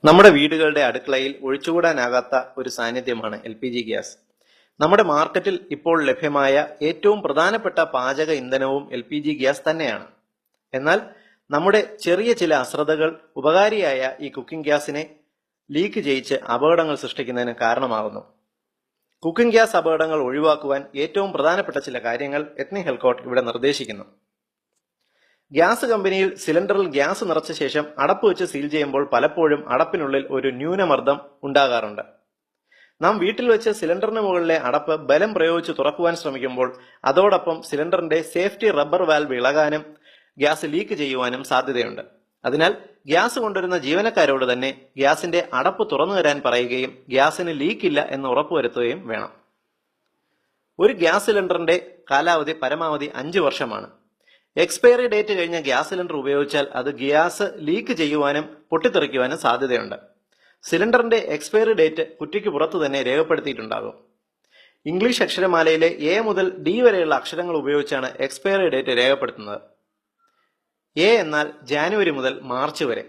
നമ്മുടെ വീടുകളുടെ അടുക്കളയിൽ ഒഴിച്ചുകൂടാനാകാത്ത ഒരു സാന്നിധ്യമാണ് LPG ഗ്യാസ്. നമ്മുടെ മാർക്കറ്റിൽ ഇപ്പോൾ ലഭ്യമായ ഏറ്റവും പ്രധാനപ്പെട്ട പാചക ഇന്ധനവും LPG ഗ്യാസ് തന്നെയാണ്. എന്നാൽ നമ്മുടെ ചെറിയ ചില അശ്രദ്ധകൾ ഉപകാരിയായ ഈ കുക്കിംഗ് ഗ്യാസിനെ ലീക്ക് ചെയ്യിച്ച് അപകടങ്ങൾ സൃഷ്ടിക്കുന്നതിന് കാരണമാകുന്നു. കുക്കിംഗ് ഗ്യാസ് അപകടങ്ങൾ ഒഴിവാക്കുവാൻ ഏറ്റവും പ്രധാനപ്പെട്ട ചില കാര്യങ്ങൾ എത്നിക് ഹെൽത്ത് കോഡ് ഇവിടെ നിർദ്ദേശിക്കുന്നു. ഗ്യാസ് കമ്പനിയിൽ സിലിണ്ടറിൽ ഗ്യാസ് നിറച്ച ശേഷം അടപ്പ് വെച്ച് സീൽ ചെയ്യുമ്പോൾ പലപ്പോഴും അടപ്പിനുള്ളിൽ ഒരു ന്യൂനമർദ്ദം ഉണ്ടാകാറുണ്ട്. നാം വീട്ടിൽ വെച്ച് സിലിണ്ടറിന് മുകളിലെ അടപ്പ് ബലം പ്രയോഗിച്ച് തുറക്കുവാൻ ശ്രമിക്കുമ്പോൾ അതോടൊപ്പം സിലിണ്ടറിന്റെ സേഫ്റ്റി റബ്ബർ വാൽവ് ഇളകാനും ഗ്യാസ് ലീക്ക് ചെയ്യുവാനും സാധ്യതയുണ്ട്. അതിനാൽ ഗ്യാസ് കൊണ്ടുവരുന്ന ജീവനക്കാരോട് തന്നെ ഗ്യാസിന്റെ അടപ്പ് തുറന്നു തരാൻ പറയുകയും ഗ്യാസിന് ലീക്കില്ല എന്ന് ഉറപ്പുവരുത്തുകയും വേണം. ഒരു ഗ്യാസ് സിലിണ്ടറിന്റെ കാലാവധി പരമാവധി 5 വർഷമാണ്. എക്സ്പയറി ഡേറ്റ് കഴിഞ്ഞ ഗ്യാസ് സിലിണ്ടർ ഉപയോഗിച്ചാൽ അത് ഗ്യാസ് ലീക്ക് ചെയ്യുവാനും പൊട്ടിത്തെറിക്കുവാനും സാധ്യതയുണ്ട്. സിലിണ്ടറിന്റെ എക്സ്പയറി ഡേറ്റ് കുറ്റിക്ക് പുറത്തു തന്നെ രേഖപ്പെടുത്തിയിട്ടുണ്ടാകും. ഇംഗ്ലീഷ് അക്ഷരമാലയിലെ A മുതൽ D വരെയുള്ള അക്ഷരങ്ങൾ ഉപയോഗിച്ചാണ് എക്സ്പയറി ഡേറ്റ് രേഖപ്പെടുത്തുന്നത്. A എന്നാൽ ജാനുവരി മുതൽ മാർച്ച് വരെ,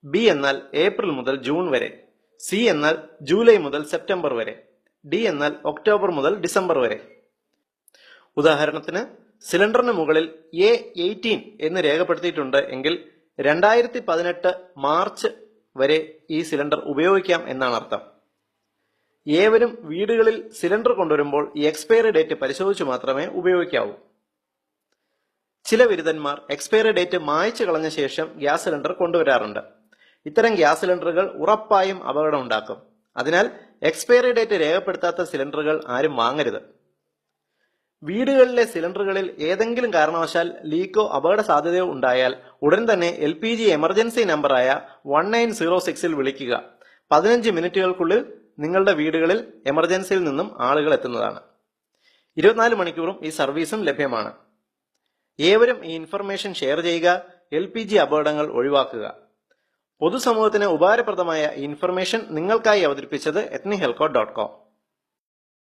B എന്നാൽ ഏപ്രിൽ മുതൽ ജൂൺ വരെ, C എന്നാൽ ജൂലൈ മുതൽ സെപ്റ്റംബർ വരെ, D എന്നാൽ ഒക്ടോബർ മുതൽ ഡിസംബർ വരെ. ഉദാഹരണത്തിന് സിലിണ്ടറിന് മുകളിൽ A18 എന്ന് രേഖപ്പെടുത്തിയിട്ടുണ്ട് എങ്കിൽ 2018 മാർച്ച് വരെ ഈ സിലിണ്ടർ ഉപയോഗിക്കാം എന്നാണ് അർത്ഥം. ഏവരും വീടുകളിൽ സിലിണ്ടർ കൊണ്ടുവരുമ്പോൾ ഈ എക്സ്പയറി ഡേറ്റ് പരിശോധിച്ചു മാത്രമേ ഉപയോഗിക്കാവൂ. ചില ബിരുദന്മാർ എക്സ്പയറി ഡേറ്റ് മായ്ച്ചു കളഞ്ഞ ശേഷം ഗ്യാസ് സിലിണ്ടർ കൊണ്ടുവരാറുണ്ട്. ഇത്തരം ഗ്യാസ് സിലിണ്ടറുകൾ ഉറപ്പായും അപകടം ഉണ്ടാക്കും. അതിനാൽ എക്സ്പയറി ഡേറ്റ് രേഖപ്പെടുത്താത്ത സിലിണ്ടറുകൾ ആരും വാങ്ങരുത്. വീടുകളിലെ സിലിണ്ടറുകളിൽ ഏതെങ്കിലും കാരണവശാൽ ലീക്കോ അപകട സാധ്യതയോ ഉണ്ടായാൽ ഉടൻ തന്നെ LPG എമർജൻസി നമ്പറായ 1906 വിളിക്കുക. 15 മിനിറ്റുകൾക്കുള്ളിൽ നിങ്ങളുടെ വീടുകളിൽ എമർജൻസിയിൽ നിന്നും ആളുകൾ എത്തുന്നതാണ്. 24 മണിക്കൂറും ഈ സർവീസും ലഭ്യമാണ്. ഏവരും ഈ ഇൻഫർമേഷൻ ഷെയർ ചെയ്യുക. LPG അപകടങ്ങൾ ഒഴിവാക്കുക. പൊതുസമൂഹത്തിന് ഉപകാരപ്രദമായ ഇൻഫർമേഷൻ നിങ്ങൾക്കായി അവതരിപ്പിച്ചത് ethnichealthcode.com.